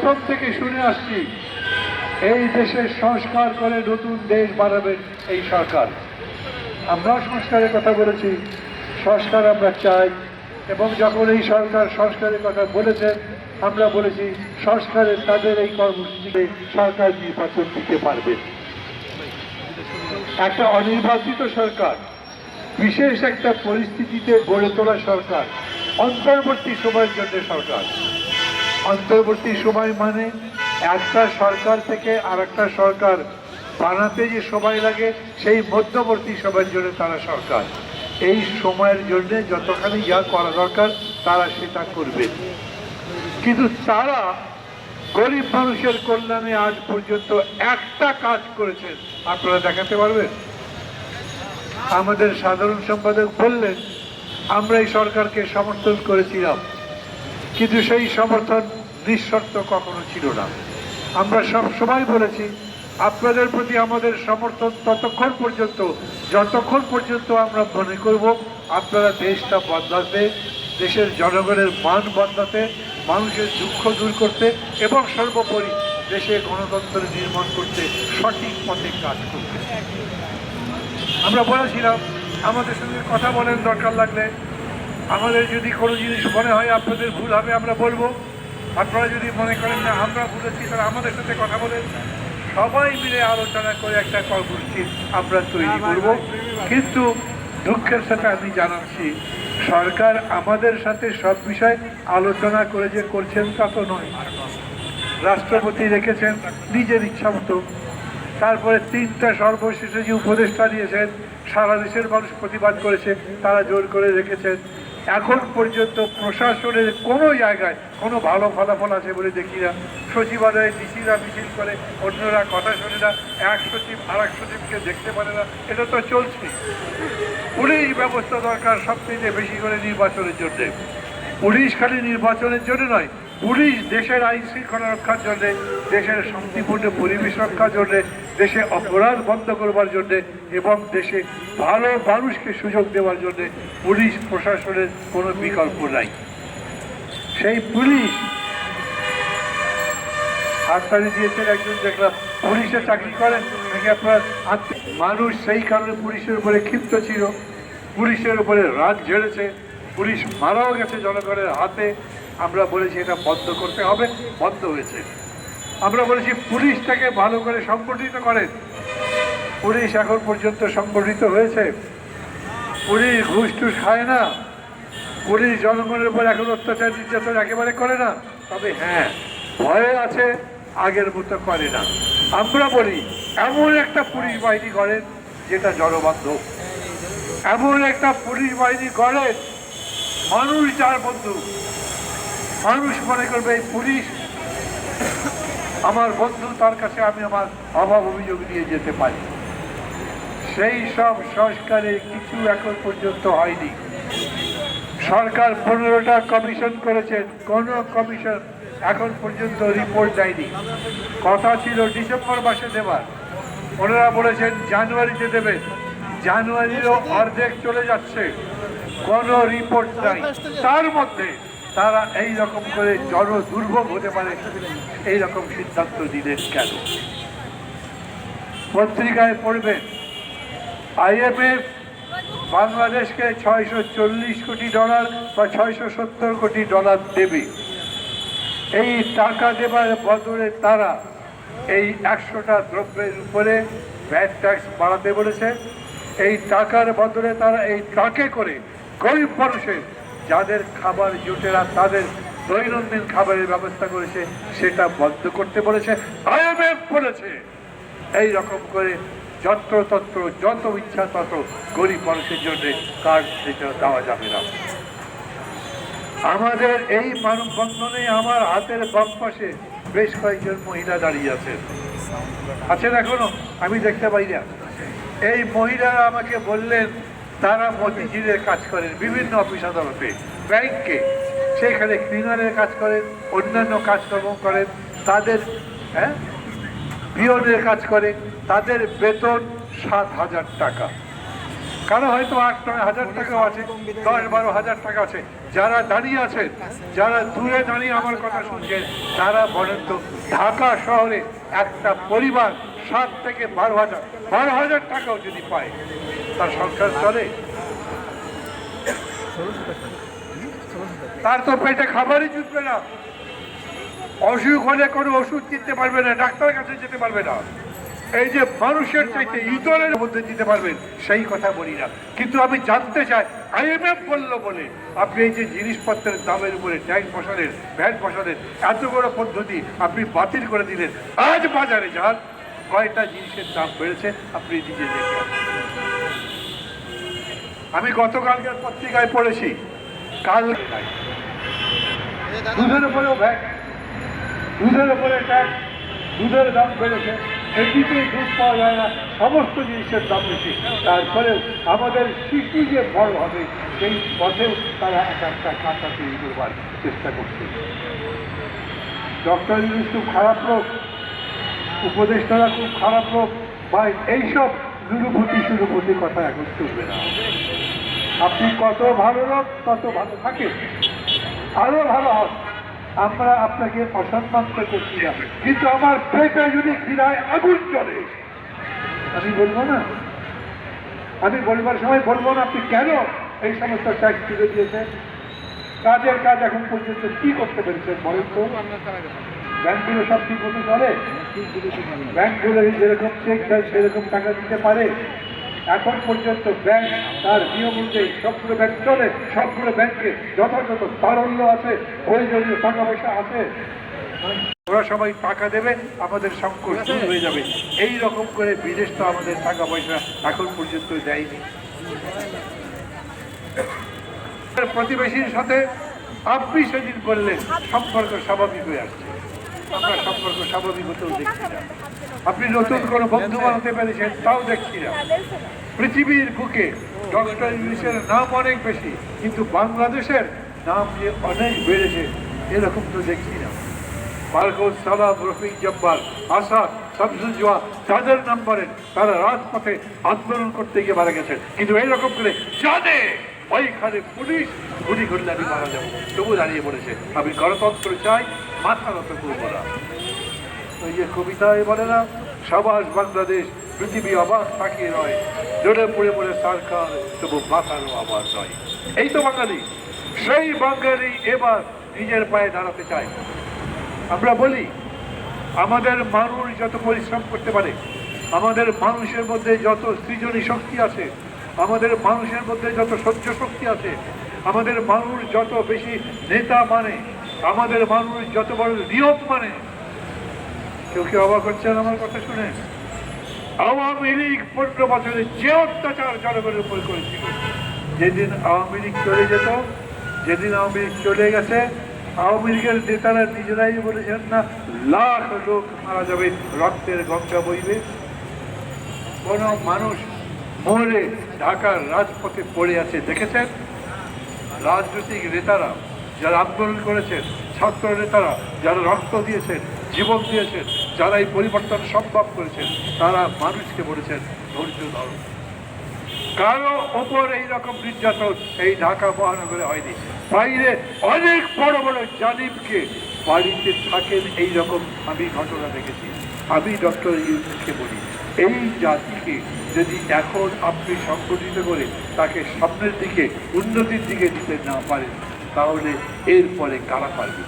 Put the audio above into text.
প্রথম থেকে শুনে আসছি এই দেশের সংস্কার করে নতুন দেশ বানাবেন এই সরকার। আমরা সংস্কারের কথা বলেছি, সংস্কার আমরা চাই, এবং যখন এই সরকার সংস্কারের কথা বলেছেন আমরা বলেছি সংস্কারের তাদের এই কর্মসূচিতে সরকার নির্বাচন দিতে পারবে। একটা অনির্বাচিত সরকার, বিশেষ একটা পরিস্থিতিতে গড়ে তোলা সরকার, অন্তর্বর্তী সময়ের জন্য সরকার। অন্তর্বর্তী সময় মানে একটা সরকার থেকে আর একটা সরকার বানাতে যে সময় লাগে সেই মধ্যবর্তী সময়ের জন্য তারা সরকার। এই সময়ের জন্য যতখানি যা করা দরকার তারা সেটা করবে, কিন্তু তারা গরিব মানুষের কল্যাণে আজ পর্যন্ত একটা কাজ করেছেন আপনারা দেখাতে পারবেন? আমাদের সাধারণ সম্পাদক বললেন আমরা এই সরকারকে সমর্থন করেছিলাম, কিন্তু সেই সমর্থন নিঃশর্ত কখনো ছিল না। আমরা সব সময় বলেছি আপনাদের প্রতি আমাদের সমর্থন ততক্ষণ পর্যন্ত যতক্ষণ পর্যন্ত আমরা মনে করব আপনারা দেশটা বদলাতে, দেশের জনগণের মান বদলাতে, মানুষের দুঃখ দূর করতে এবং সর্বোপরি দেশে গণতন্ত্র নির্মাণ করতে সঠিক পথে কাজ করতে। আমরা বলেছিলাম আমাদের সঙ্গে কথা বলেন, দরকার লাগলে আমাদের যদি কোনো জিনিস মনে হয় আপনাদের ভুল হবে আমরা বলবো, আপনারা যদি মনে করেন না আমরা বলেছি তাহলে আমাদের সাথে কথা বলেন, সবাই মিলে আলোচনা করে একটা কর্মসূচি আমরা তৈরি করব। কিন্তু দুঃখের সাথে আমি জানাচ্ছি সরকার আমাদের সাথে সব বিষয় আলোচনা করে যে করছেন তা তো নয়। রাষ্ট্রপতি রেখেছেন নিজের ইচ্ছা মতো, তারপরে 3টা সর্বশেষে যে উপদেষ্টা দিয়েছেন সারা দেশের মানুষ প্রতিবাদ করেছে, তারা জোর করে রেখেছেন। এখন পর্যন্ত প্রশাসনের কোনো জায়গায় কোনো ভালো ফলাফল আছে বলে দেখি না। সচিবালয়ে ডিসিরা মিছিল করে, অন্যরা কথা শোনে না, এক সচিব আর এক সচিবকে দেখতে পারে না, এটা তো চলছে। পুলিশ ব্যবস্থা দরকার সবচেয়ে বেশি করে নির্বাচনের জন্যে। পুলিশ খালি নির্বাচনের জন্য নয়, পুলিশ দেশের আইন শৃঙ্খলা রক্ষার জন্যে, দেশের শান্তিপূর্ণ পরিবেশ রক্ষার জন্যে, দেশে অপরাধ বন্ধ করবার জন্যে এবং দেশে ভালো মানুষকে সুযোগ দেওয়ার জন্যে পুলিশ প্রশাসনের কোনো বিকল্প নাই। সেই পুলিশ হাততালি দিয়েছেন একজন, দেখলাম পুলিশে চাকরি করেন নাকি আপনার মানুষ, সেই কারণে পুলিশের উপরে ক্ষিপ্ত ছিল, পুলিশের উপরে রাত ঝেড়েছে, পুলিশ মারাও গেছে জনগণের হাতে। আমরা বলেছি এটা বন্ধ করতে হবে, বন্ধ হয়েছে। আমরা বলেছি পুলিশটাকে ভালো করে সংগঠিত করেন, পুলিশ এখন পর্যন্ত সংগঠিত হয়েছে। পুলিশ ঘুষ টুস খায় না, পুলিশ জনগণের উপর এখন অত্যাচার নির্যাতন একেবারে করে না, তবে হ্যাঁ ভয়ে আছে, আগের মতো করে না। আমরা বলি এমন একটা পুলিশ বাহিনী করেন যেটা জনবান্ধব, এমন একটা পুলিশ বাহিনী করেন মানুষ যার বন্ধু, মানুষ মনে করবে এই পুলিশ আমার বন্ধু, তার কাছে আমি আমার অভাব অভিযোগ নিয়ে যেতে পারি। সেই সব সংস্কারে কিছু এখন পর্যন্ত হয়নি। সরকার 15টা কমিশন করেছেন, কোন কমিশন এখন পর্যন্ত রিপোর্ট দেয়নি। কথা ছিল ডিসেম্বর মাসে দেবার, ওনারা বলেছেন জানুয়ারিতে দেবেন, জানুয়ারিরও অর্ধেক চলে যাচ্ছে, কোনো রিপোর্ট নাই। তার মধ্যে তারা এই রকম করে জনদুর্ভোগ হতে পারে এই রকম সিদ্ধান্ত দিলেন কেন? পত্রিকায় পড়বেন IMF বাংলাদেশকে $640 কোটি বা $670 কোটি দেবে। এই টাকা দেবার বদলে তারা এই 100টা দ্রব্যের উপরে ভ্যাট ট্যাক্স বাড়াতে বলেছে। এই টাকার বদলে তারা এই ট্রাকে করে গরিব মানুষের যাদের খাবার জুটে না তাদের দৈনন্দিন খাবারের ব্যবস্থা করেছে সেটা বন্ধ করতে বলেছে। IMF বলেছে এই রকম করে যত্রতত্র যত ইচ্ছা তত গরিব মানুষের জন্য কার্ড সেটা দেওয়া যাবে না। আমাদের এই মানববন্ধনে আমার হাতের বাম পাশে বেশ কয়েকজন মহিলা দাঁড়িয়ে আছেন এখনো, আমি দেখতে পাই না। এই মহিলারা আমাকে বললেন তারা মতিঝিলের কাজ করেন, বিভিন্ন অফিস আদালতে, ব্যাংকে, সেখানে ক্লিনারের কাজ করেন, অন্যান্য কাজকর্ম করেন, তাদের পিয়নের কাজ করে, তাদের বেতন 7,000 টাকা। কারো হয়তো 8-9 হাজার টাকাও আছে, 10-12 হাজার টাকা আছে। যারা দাঁড়িয়ে আছেন, যারা দূরে দাঁড়িয়ে আমার কথা শুনছেন, তারা বলেন তো ঢাকা শহরে একটা পরিবার 7 থেকে 12 হাজার টাকাও যদি পায়, তার সংসার চলে? তার তো পেটে খাবারই জুটবে না, অসুখ হলে কোনো ওষুধ কিনতে পারবে না, ডাক্তারের কাছে যেতে পারবে না। এই যে মানুষের চাইতে ইতরের মধ্যে দিতে পারবেন, সেই কথা বলি না। কিন্তু আমি জানতে চাই, IMF বললো বলে আপনি এই যে জিনিসপত্রের দামের উপরে ট্যাক্স বসালেন, ভ্যাট বসালেন, এত বড় পদ্ধতি আপনি বাতিল করে দিলেন। আজ বাজারে যান, কয়টা জিনিসের দাম বেড়েছে আপনি নিজে দেখে আসুন। আমি গতকালকের পত্রিকায় পড়েছি, কাল দুধের উপরেও ভ্যাট, দুধের উপরে ট্যাক্স, দুধের দাম বেড়েছে, এটিতেই দুধ পাওয়া যায় না, সমস্ত জিনিসের দাম বেশি। তারপরেও আমাদের শিশু যে বড় হবে, সেই পথেও তারা একটা কাঁচা তৈরি করবার চেষ্টা করছে। ডক্টর ইউনূস খুব খারাপ লোক, উপদেষ্টারা খুব খারাপ লোক, বা এইসব দুরুভূতি কথা এখন চলবে না। আপনি কত ভালো লোক, তত ভালো থাকে, আরো ভালো হন। আমরা আপনাকে অসম্মান করছি না, কিন্তু আমার পেটে যদি খিদায় আগুন চলে, আমি বলবো না, আমি বলবার সময় বলবো না আপনি কেন এই সমস্ত ট্যাক্স তুলে দিয়েছেন। কাজের কাজ এখন পর্যন্ত কি করতে পেরেছেন বলেন তো? ব্যাংকগুলো সব ঠিক মতো চলে? ব্যাংকগুলো যেরকম চেক দেয় সেরকম টাকা দিতে পারে? এখন পর্যন্ত ব্যাংক তার নিয়ম অনুযায়ী সবগুলো ব্যাংক চলে, সবগুলো ব্যাংকে যথাযথ তারল্য আছে, প্রয়োজনীয় টাকা পয়সা আছে। ওরা সবাই টাকা দেবে, আমাদের সংকট দূর হয়ে যাবে, এই রকম করে বিদেশ তো আমাদের টাকা পয়সা এখন পর্যন্ত দেয়নি। প্রতিবেশীর সাথে আপনি সেদিন বললেন সম্পর্ক স্বাভাবিক হয়ে আসছে, আমরা সম্পর্ক স্বাভাবিক হতেও দেখছি না। আপনি নতুন কোনো বন্ধু বানাতে পেরেছেন, তাও দেখছি না। পৃথিবীর বুকে ডক্টর ইউনূসের নাম অনেক বেশি, কিন্তু বাংলাদেশের নাম যে অনেক বেড়েছে এরকম তো দেখছি না। বারকত, সালাম, রফিক, জব্বার, আসাদ, শামসুজ্জোয়া যাদের নাম বলেন, তারা রাজপথে আন্দোলন করতে গিয়ে মারা গেছেন, কিন্তু এইরকম করে জানে ওইখানে পুলিশ গুলি করলে আমি মারা যাবো, তবু দাঁড়িয়ে পড়েছে। আমি গণতন্ত্র চাই, মাথা নত করবো না। ওই যে কবিতায় বলে না, সাবাস বাংলাদেশ, পৃথিবী অবাক তাকিয়ে নয়, জোরে পড়ে পড়ে সরকার, তবু মাথারও আবার নয়। এই তো বাঙালি, সেই বাঙালি এবার নিজের পায়ে দাঁড়াতে চায়। আমরা বলি আমাদের মানুষ যত পরিশ্রম করতে পারে, আমাদের মানুষের মধ্যে যত সৃজনী শক্তি আছে, আমাদের মানুষের মধ্যে যত সহ্য শক্তি আছে, আমাদের মানুষ যত বেশি নেতা মানে, আমাদের মানুষ যত বড় নিয়ম মানে। কেউ কেউ অবাক হচ্ছেন আমার কথা শুনে? আওয়ামী লীগ 15 বছরে যে অত্যাচার জনগণের উপর করেছিল, যেদিন আওয়ামী লীগ চলে যেত, যেদিন আওয়ামী লীগ চলে গেছে, আওয়ামী লীগের নেতারা নিজেরাই বলেছেন না, লাখ লোক মারা যাবে, রক্তের গঙ্গা বইবে। কোন মানুষ মরে ঢাকার রাজপথে পড়ে আছে দেখেছেন? রাজনৈতিক নেতারা যারা আন্দোলন করেছেন, ছাত্র নেতারা যারা রক্ত দিয়েছেন, জীবন দিয়েছেন, যারা এই পরিবর্তন সম্ভব করেছেন, তারা মানুষকে বলেছেন ধৈর্য ধরো। কারো ওপর এইরকম নির্যাতন এই ঢাকা মহানগরে হয়নি। বাইরে অনেক বড় বড় জালিমকে বাড়িতে থাকেন এইরকম আমি ঘটনা দেখেছি। আমি ডক্টর ইউনূসকে বলি, এই জাতিকে যদি এখন আপনি সংগঠিত করে তাকে সামনের দিকে, উন্নতির দিকে দিতে না পারেন, তাহলে এরপরে কারা পারবে?